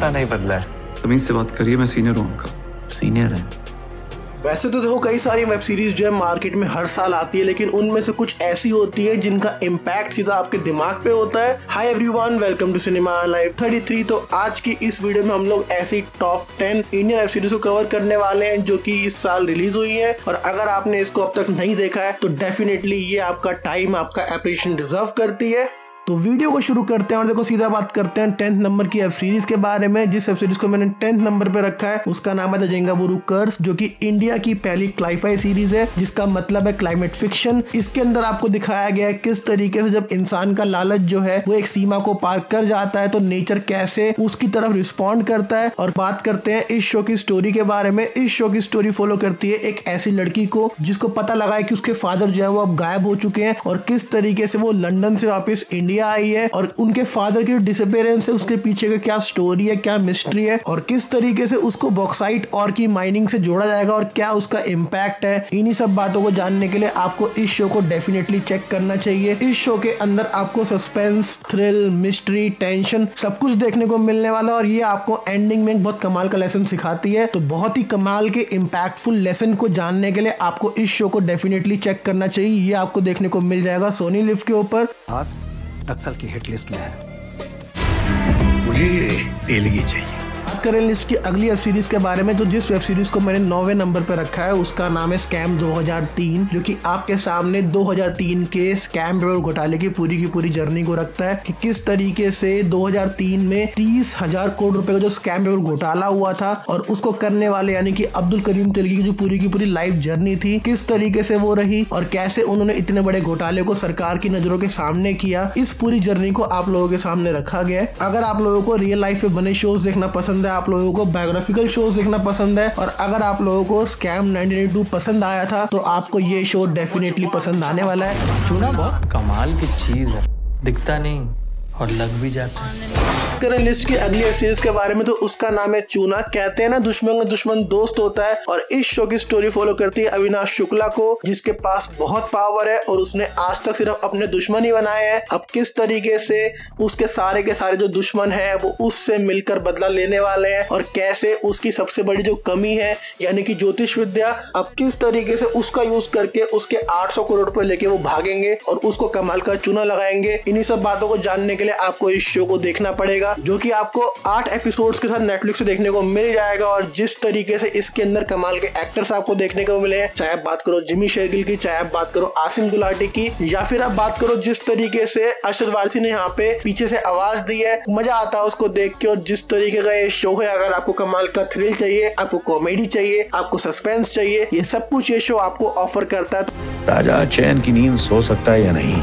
पता नहीं बदला है। तमीज से बात करिए, मैं सीनियर हूँ उनका। सीनियर है? वैसे तो देखो कई सारी वेब सीरीज जो है मार्केट में हर साल आती है, लेकिन उनमें से कुछ ऐसी होती है जिनका इम्पैक्ट सीधा आपके दिमाग पे होता है। Hi everyone, welcome to cinema live 33। तो आज की इस वीडियो में हम लोग ऐसी टॉप 10 इंडियन वेब सीरीज को कवर करने वाले हैं जो कि इस साल रिलीज हुई है, और अगर आपने इसको अब तक नहीं देखा है तो डेफिनेटली ये आपका टाइम, आपका एप्रिसिएशन डिजर्व करती है। तो वीडियो को शुरू करते हैं और देखो सीधा बात करते हैं 10th नंबर की वेब सीरीज के बारे में। जिस वेब सीरीज को मैंने 10th नंबर पे रखा है उसका नाम है द जेंगाबुरु कर्स, जो कि इंडिया की पहली क्लाईफाई सीरीज है जिसका मतलब है क्लाइमेट फिक्शन। इसके अंदर आपको दिखाया गया है किस तरीके से जब इंसान का लालच जो है वो एक सीमा को पार कर जाता है तो नेचर कैसे उसकी तरफ रिस्पॉन्ड करता है। और बात करते हैं इस शो की स्टोरी के बारे में। इस शो की स्टोरी फॉलो करती है एक ऐसी लड़की को जिसको पता लगा है कि उसके फादर जो है वो अब गायब हो चुके हैं, और किस तरीके से वो लंदन से वापस इंडिया आई है, और उनके फादर की डिसअपीयरेंस है उसके पीछे का क्या स्टोरी है, क्या मिस्ट्री है, और किस तरीके से उसको बॉक्साइट और की माइनिंग से जोड़ा जाएगा और क्या उसका इम्पैक्ट है। इन्हीं सब बातों को जानने के लिए आपको इस शो को डेफिनेटली चेक करना चाहिए। इस शो के अंदर आपको सस्पेंस, थ्रिल, मिस्ट्री, टेंशन सब कुछ देखने को मिलने वाला, और ये आपको एंडिंग में एक बहुत कमाल का लेसन सिखाती है। तो बहुत ही कमाल के इम्पैक्टफुल लेसन को जानने के लिए आपको इस शो को डेफिनेटली चेक करना चाहिए। ये आपको देखने को मिल जाएगा सोनी लिव के ऊपर। नक्सल की हिट लिस्ट में है। मुझे ये तेलगी चाहिए। बात करें लिस्ट की अगली वेब सीरीज के बारे में, तो जिस वेब सीरीज को मैंने 9वें नंबर पर रखा है उसका नाम है स्कैम 2003, जो कि आपके सामने 2003 के स्कैम घोटाले की पूरी जर्नी को रखता है कि किस तरीके से 2003 में 30,000 करोड़ रुपए का जो स्कैम घोटाला हुआ था और उसको करने वाले यानी कि अब्दुल करीम तिलगी की जो पूरी लाइफ जर्नी थी किस तरीके से वो रही, और कैसे उन्होंने इतने बड़े घोटाले को सरकार की नजरों के सामने किया। इस पूरी जर्नी को आप लोगों के सामने रखा गया है। अगर आप लोगों को रियल लाइफ में बने शोज देखना पसंद है, आप लोगों को बायोग्राफिकल शोज देखना पसंद है, और अगर आप लोगों को स्कैम 1992 पसंद आया था तो आपको ये शो डेफिनेटली पसंद आने वाला है। चूना बहुत कमाल की चीज है, दिखता नहीं और लग भी जाता है। करें लिस्ट की अगली सीरीज के बारे में, तो उसका नाम है चूना। कहते हैं ना दुश्मन का दुश्मन दोस्त होता है, और इस शो की स्टोरी फॉलो करती है अविनाश शुक्ला को, जिसके पास बहुत पावर है और उसने आज तक सिर्फ अपने दुश्मन ही बनाए हैं। अब किस तरीके से उसके सारे के सारे जो दुश्मन है वो उससे मिलकर बदला लेने वाले हैं, और कैसे उसकी सबसे बड़ी जो कमी है यानी कि ज्योतिष विद्या, अब किस तरीके से उसका यूज करके उसके 800 करोड़ रुपए लेके वो भागेंगे और उसको कमाल का चूना लगाएंगे। इन्हीं सब बातों को जानने के लिए आपको इस शो को देखना पड़ेगा, जो कि आपको 8 एपिसोड्स के साथ नेटफ्लिक्स से देखने को मिल जाएगा। और जिस तरीके से इसके अंदर कमाल के एक्टर्स आपको देखने को मिले हैं, चाहे आप बात करो जिमी शेरगिल की, चाहे आप बात करो आसिम गुलाटी की, या फिर आप बात करो जिस तरीके से अरशद वारसी ने यहाँ पे पीछे से आवाज दी है, मजा आता है उसको देख के। और जिस तरीके का ये शो है, अगर आपको कमाल का थ्रिल चाहिए, आपको कॉमेडी चाहिए, आपको सस्पेंस चाहिए, ये सब कुछ ये शो आपको ऑफर करता है। राजा चैन की नींद सो सकता है या नहीं,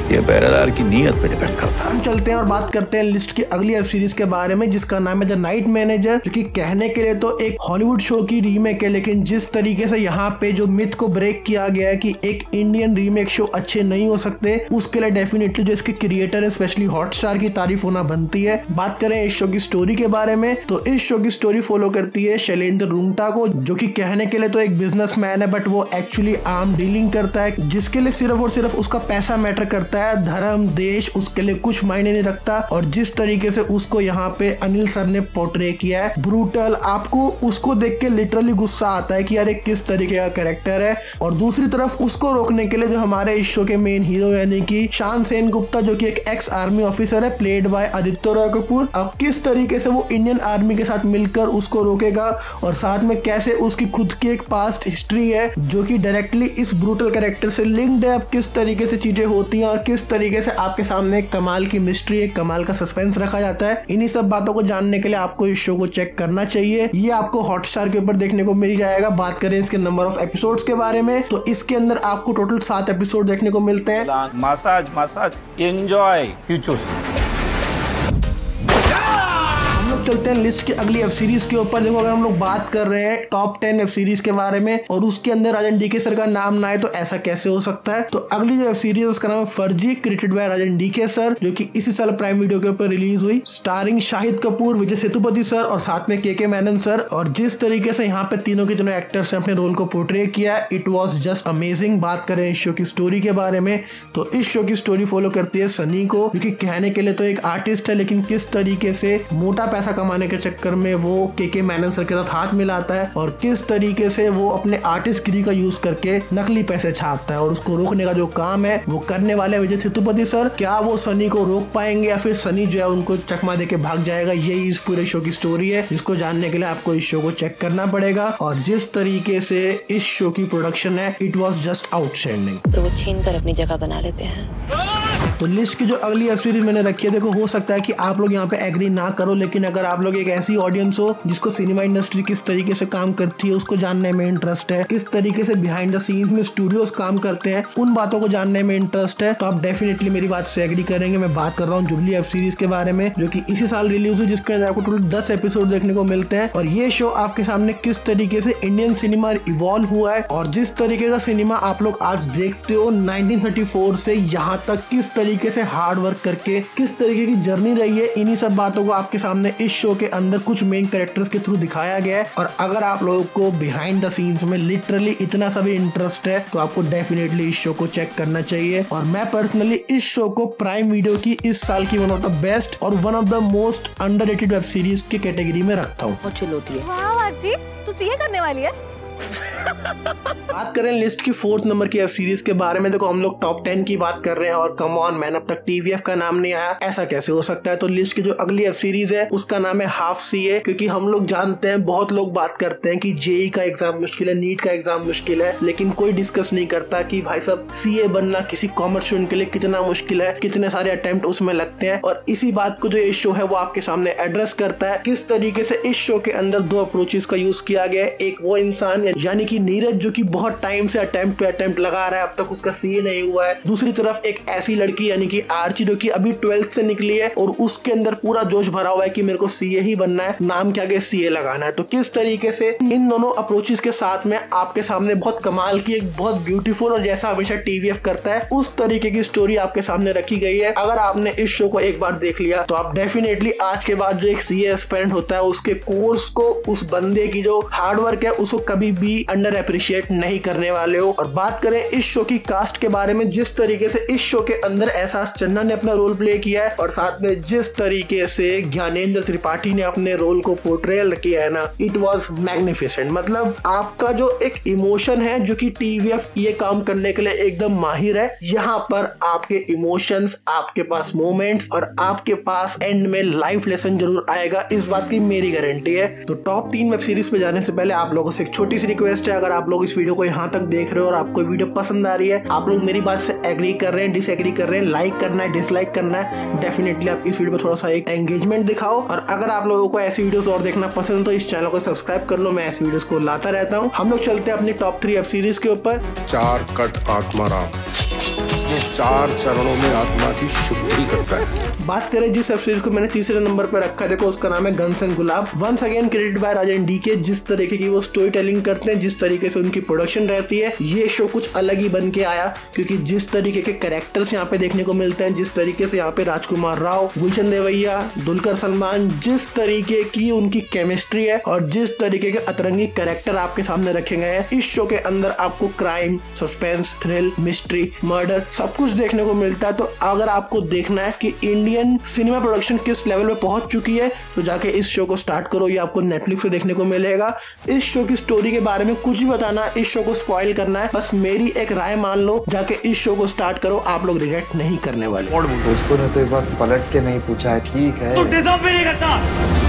ये पहरेदार की नीयत पे डिपेंड करता है। हम चलते हैं और बात करते हैं लिस्ट की अगली वेब सीरीज के बारे में, जिसका नाम है द नाइट मैनेजर, जो कि कहने के लिए तो एक हॉलीवुड शो की रीमेक है, लेकिन जिस तरीके से यहाँ पे जो मिथ को ब्रेक किया गया है कि एक इंडियन रीमेक शो अच्छे नहीं हो सकते, उसके लिए डेफिनेटली जो इसके क्रिएटर है स्पेशली हॉटस्टार की तारीफ होना बनती है। बात करें इस शो की स्टोरी के बारे में, तो इस शो की स्टोरी फॉलो करती है शैलेंद्र रुंगटा को, जो कि कहने के लिए तो एक बिजनेसमैन है, बट वो एक्चुअली आर्म डीलिंग करता है, जिसके लिए सिर्फ और सिर्फ उसका पैसा मैटर करता है, धर्म देश उसके लिए कुछ मायने नहीं रखता। और जिस तरीके से उसको यहाँ पे अनिल सर ने पोर्ट्रे किया है, ब्रूटल, आपको उसको देख के लिटरली गुस्सा आता है कि यार किस तरीके का कैरेक्टर है। और दूसरी तरफ उसको रोकने के लिए जो हमारे इस शो के मेन हीरो यानी कि शान सेन गुप्ता, जो कि एक एक्स आर्मी ऑफिसर है प्लेड बाय आदित्य रॉय कपूर, अब किस तरीके से वो इंडियन आर्मी के साथ मिलकर उसको रोकेगा, और साथ में कैसे उसकी खुद की एक पास्ट हिस्ट्री है जो कि डायरेक्टली इस ब्रूटल कैरेक्टर से लिंक्ड है। अब किस तरीके से चीजें होती हैं और किस तरीके से आपके सामने एक कमाल की मिस्ट्री, एक कमाल का सस्पेंस रखा जाता है। इन्हीं सब बातों को जानने के लिए आपको इस शो को चेक करना चाहिए। ये आपको हॉटस्टार के ऊपर देखने को मिल जाएगा। बात करें इसके नंबर ऑफ एपिसोड्स के बारे में, तो इसके अंदर आपको टोटल 7 एपिसोड देखने को मिलते हैं। Massage enjoy you choose. चलते हैं लिस्ट की अगली वेब सीरीज के ऊपर। देखो अगर हम लोग बात कर रहे हैं टॉप 10 वेब सीरीज के बारे में और उसके अंदर राजन डीके सर का नाम ना आए तो ऐसा कैसे हो सकता है। तो अगली जो वेब सीरीज उसका नाम है Farzi, created by Rajan DK sir, जो कि इसी साल प्राइम वीडियो के ऊपर रिलीज हुई, स्टारिंग शाहिद कपूर, विजय सेतुपति सर और साथ में के मेनन सर। और जिस तरीके से यहाँ पे तीनों के तीनों एक्टर्स ने अपने रोल को पोर्ट्रे किया, इट वॉज जस्ट अमेजिंग। बात करें इस शो की स्टोरी के बारे में तो इस शो की स्टोरी फॉलो करती है सनी को, जो कि कहने के लिए तो एक आर्टिस्ट है लेकिन किस तरीके से मोटा पैसा कमाने के चक्कर में वो के मैनन सर के साथ हाथ मिलाता है और किस तरीके से वो अपने आर्टिस्टगिरी का यूज करके नकली पैसे छापता है और उसको रोकने का जो काम है वो करने वाले विजय सेतुपति सर। क्या वो सनी को रोक पाएंगे या फिर सनी जो है उनको चकमा देके भाग जाएगा, यही इस पूरे शो की स्टोरी है, जिसको जानने के लिए आपको इस शो को चेक करना पड़ेगा। और जिस तरीके से इस शो की प्रोडक्शन है, इट वॉज जस्ट आउटस्टैंडिंग। तो वो छीन कर अपनी जगह बना लेते हैं। तो लिस्ट की जो अगली वेब सीरीज मैंने रखी है, देखो हो सकता है कि आप लोग यहाँ पे एग्री ना करो, लेकिन अगर आप लोग एक ऐसी ऑडियंस हो जिसको सिनेमा इंडस्ट्री किस तरीके से काम करती है उसको जानने में इंटरेस्ट है, किस तरीके से बिहाइंड द सीन्स में स्टूडियोज काम करते हैं उन बातों को जानने में इंटरेस्ट है, तो आप डेफिनेटली मेरी बात से एग्री करेंगे। मैं बात कर रहा हूँ जुबली वेब सीरीज के बारे में, जो कि इसी साल रिलीज हुई, जिसके अंदर आपको टोटल 10 एपिसोड देखने को मिलते हैं। और ये शो आपके सामने किस तरीके से इंडियन सिनेमा इवॉल्व हुआ है और जिस तरीके का सिनेमा आप लोग आज देखते हो 1934 से यहाँ तक किस तरीके से हार्ड वर्क करके किस तरीके की जर्नी रही है, इन्हीं सब बातों को आपके सामने इस शो के अंदर कुछ मेन कैरेक्टर्स के थ्रू दिखाया गया है। और अगर आप लोगों को बिहाइंड द सीन्स में लिटरली इतना सा भी इंटरेस्ट है तो आपको डेफिनेटली इस शो को चेक करना चाहिए। और मैं पर्सनली इस शो को प्राइम वीडियो की इस साल की वन ऑफ द बेस्ट और one of the most underrated web series की कैटेगरी में रखता हूँ। वाह अर्ची, तू सीए करने वाली है। बात करें लिस्ट की 4th नंबर की वेब सीरीज के बारे में, देखो हम लोग टॉप 10 की बात कर रहे हैं और कम ऑन मैन, अब तक टीवीएफ का नाम नहीं आया, ऐसा कैसे हो सकता है। तो लिस्ट की जो अगली वेब सीरीज है उसका नाम है हाफ सीए, क्योंकि हम लोग जानते हैं, बहुत लोग बात करते हैं कि जेई का एग्जाम मुश्किल है, नीट का एग्जाम मुश्किल है, लेकिन कोई डिस्कस नहीं करता कि भाई साहब सीए बनना किसी कॉमर्स स्टूडेंट के लिए कितना मुश्किल है, कितने सारे अटेम्प्ट उसमें लगते हैं। और इसी बात को जो ये शो है वो आपके सामने एड्रेस करता है, किस तरीके से इस शो के अंदर 2 अप्रोचेस का यूज किया गया है। एक वो इंसान यानी कि नीरज जो कि बहुत टाइम से अटेम्प्ट पे अटेम्प्ट लगा रहा है, अब तक उसका सीए नहीं हुआ है। दूसरी तरफ एक ऐसी लड़की यानी कि आर्ची जो कि अभी 12th से निकली है और उसके अंदर पूरा जोश भरा हुआ है कि मेरे को सीए ही बनना है, नाम के आगे सीए लगाना है। तो किस तरीके से इन दोनों अप्रोचेस के साथ में आपके सामने बहुत कमाल की एक बहुत ब्यूटीफुल और जैसा हमेशा टीवीएफ करता है उस तरीके की स्टोरी आपके सामने रखी गई है। अगर आपने इस शो को एक बार देख लिया तो आप डेफिनेटली आज के बाद जो एक सीए एस्पिरेंट होता है उसके कोर्स को, उस बंदे की जो हार्डवर्क है उसको कभी भी अंडर अप्रिशिएट नहीं करने वाले हो। और बात करें इस शो की कास्ट के बारे में, जिस तरीके से इस शो के अंदर एहसास चन्ना ने अपना रोल प्ले किया है और साथ में जिस तरीके से ज्ञानेंद्र त्रिपाठी ने अपने रोल को पोर्ट्रेल किया है ना, इट वाज मैग्निफिसेंट। मतलब आपका जो एक इमोशन है, जो कि टीवीएफ ये काम करने के लिए एकदम माहिर है, यहाँ पर आपके इमोशंस, आपके पास मोमेंट्स और आपके पास एंड में लाइफ लेसन जरूर आएगा, इस बात की मेरी गारंटी है। तो टॉप 3 वेब सीरीज पे जाने से पहले आप लोगों से एक छोटी सी रिक्वेस्ट है, अगर आप लोग इस वीडियो को यहाँ तक देख रहे हो और आपको वीडियो पसंद आ रही है, आप लोग मेरी बात से एग्री कर रहे हैं, डिसएग्री कर रहे हैं, लाइक करना है, डिसलाइक करना है, डेफिनेटली आप इस वीडियो पर थोड़ा सा एक एंगेजमेंट दिखाओ। और अगर आप लोगों को ऐसी वीडियोस और देखना पसंद है तो इस चैनल को सब्सक्राइब कर लो, मैं ऐसी वीडियोस को लाता रहता हूँ। हम लोग चलते हैं अपनी टॉप 3 वेब सीरीज के ऊपर। 4 कट आत्माराम, ये 4 चरणों में आत्मा की शुद्धि करता है। बात करें जिस वेब सीरीज को मैंने तीसरे नंबर पर रखा है, देखो उसका नाम है guns and Gulaab. Once again credit by Rajan DK. जिस तरीके की वो स्टोरी टेलिंग करते हैं, जिस तरीके से उनकी प्रोडक्शन रहती है, ये शो कुछ अलग ही बन के आया, क्योंकि जिस तरीके के कैरेक्टर्स यहाँ पे देखने को मिलते हैं, जिस तरीके से यहाँ पे राजकुमार राव, गुलशन देवैया, दुलकर सलमान, जिस तरीके की उनकी केमिस्ट्री है और जिस तरीके के अतरंगी कैरेक्टर आपके सामने रखे गए हैं, इस शो के अंदर आपको crime, suspense, thrill, mystery, murder सब कुछ देखने को मिलता है। तो अगर आपको देखना है कि इंडियन सिनेमा प्रोडक्शन किस लेवल पे पहुंच चुकी है, तो जाके इस शो को स्टार्ट करो, ये आपको नेटफ्लिक्स पे देखने को मिलेगा। इस शो की स्टोरी के बारे में कुछ भी बताना, इस शो को स्पॉइल करना है, बस मेरी एक राय मान लो, जाके इस शो को स्टार्ट करो, आप लोग रिग्रेट नहीं करने वाले। दोस्तों ने तो एक बार पलट के नहीं पूछा है, ठीक है, तू डिजर्व भी नहीं करता।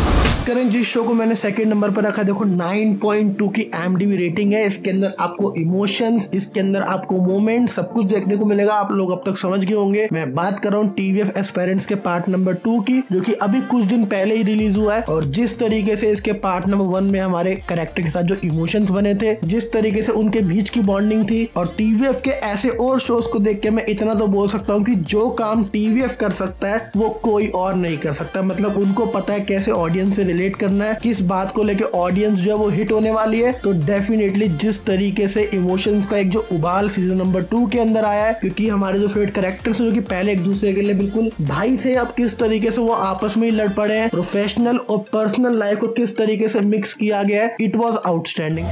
करें जिस शो को मैंने सेकंड नंबर पर रखा, देखो 9.2 की IMDb रेटिंग है। इसके अंदर आपको इमोशंस, इसके अंदर आपको मोमेंट, सब कुछ देखने को मिलेगा। आप लोग अब तक समझ गए होंगे, मैं बात कर रहा हूँ टीवीएफ एस्पिरेंट्स के पार्ट नंबर 2 की, जो कि अभी कुछ दिन पहले ही रिलीज हुआ है। और जिस तरीके से इसके पार्ट नंबर 1 में हमारे कैरेक्टर के साथ जो इमोशंस बने थे, जिस तरीके से उनके बीच की बॉन्डिंग थी, और टीवीएफ के ऐसे और शोज को देख के मैं इतना तो बोल सकता हूँ कि जो काम टीवीएफ कर सकता है वो कोई और नहीं कर सकता। मतलब उनको पता है कैसे ऑडियंस से रिलेट करना है, किस बात को लेके ऑडियंस जो है वो हिट होने वाली है। तो डेफिनेटली जिस तरीके से इमोशंस का एक जो उबाल सीजन नंबर 2 के अंदर आया है, क्योंकि हमारे जो फेवरेट कैरेक्टर्स जो कि पहले एक दूसरे के लिए बिल्कुल भाई थे, अब किस तरीके से वो आपस में ही लड़ पड़े हैं, प्रोफेशनल और पर्सनल लाइफ को किस तरीके से मिक्स किया गया है, इट वॉज आउटस्टैंडिंग।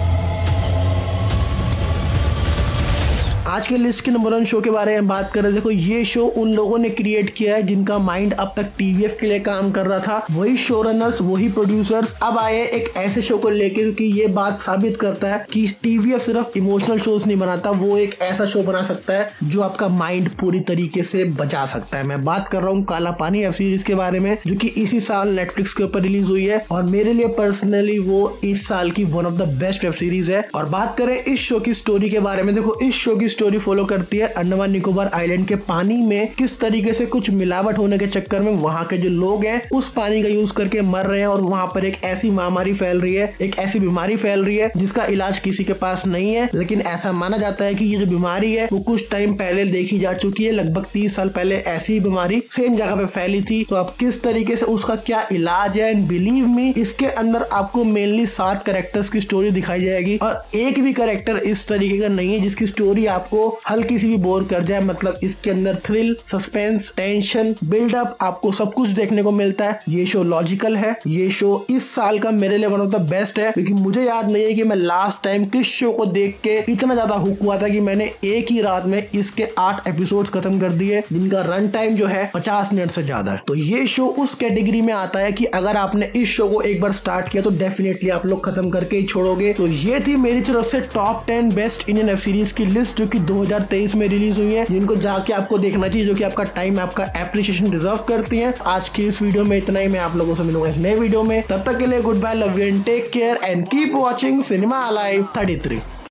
आज के लिस्ट के नंबर 1 शो के बारे में बात करें, देखो ये शो उन लोगों ने क्रिएट किया है जिनका माइंड अब तक टीवीएफ के लिए काम कर रहा था। वही शो रनर्स, वही प्रोड्यूसर्स अब आए एक ऐसे शो को लेकर, क्योंकि ये बात साबित करता है कि टीवीएफ सिर्फ इमोशनल शोज नहीं बनाता, वो एक ऐसा शो बना सकता है जो आपका माइंड पूरी तरीके से बचा सकता है। मैं बात कर रहा हूँ काला पानी वेब सीरीज के बारे में, जो कि इसी साल नेटफ्लिक्स के ऊपर रिलीज हुई है और मेरे लिए पर्सनली वो इस साल की one of the best web series है। और बात करें इस शो की स्टोरी के बारे में, देखो इस शो की स्टोरी फॉलो करती है अंडमान निकोबार आइलैंड के पानी में किस तरीके से कुछ मिलावट होने के चक्कर में वहां के जो लोग हैं उस पानी का यूज करके मर रहे हैं और वहां पर एक ऐसी महामारी फैल रही है, एक ऐसी बीमारी फैल रही है जिसका इलाज किसी के पास नहीं है। लेकिन ऐसा माना जाता है कि ये जो बीमारी है वो कुछ टाइम पहले देखी जा चुकी है, लगभग 30 साल पहले ऐसी बीमारी सेम जगह पे फैली थी। तो अब किस तरीके से उसका क्या इलाज है, एंड बिलीव मी इसके अंदर आपको मेनली 7 कैरेक्टर्स की स्टोरी दिखाई जाएगी और एक भी कैरेक्टर इस तरीके का नहीं है जिसकी स्टोरी आपको हल्की सी भी बोर कर जाए। मतलब इसके अंदर थ्रिल, सस्पेंस, टेंशन, बिल्डअप आपको सब कुछ देखने को मिलता है। ये शो लॉजिकल है, ये शो इस साल का मेरे लिए वन ऑफ द बेस्ट है, क्योंकि मुझे याद नहीं है कि मैं लास्ट टाइम किस शो को देख के इतना ज्यादा हुक हुआ था कि मैंने एक ही रात में इसके 8 एपिसोड्स खत्म कर दिए जिनका रन टाइम जो है 50 मिनट से ज्यादा है। तो ये शो उस कैटेगरी में आता है कि अगर आपने इस शो को एक बार स्टार्ट किया तो डेफिनेटली आप लोग खत्म करके ही छोड़ोगे। तो ये थी मेरी तरफ से top 10 best Indian web series की लिस्ट जो कि 2023 में रिलीज हुई है, जिनको जाके आपको देखना चाहिए, जो कि आपका टाइम, आपका एप्रिसिएशन डिजर्व करती है। आज की इस वीडियो में इतना ही, मैं आप लोगों से मिलूंगा इस नए वीडियो में। तब तक के लिए good bye, love you and take care and keep watching cinema alive 33।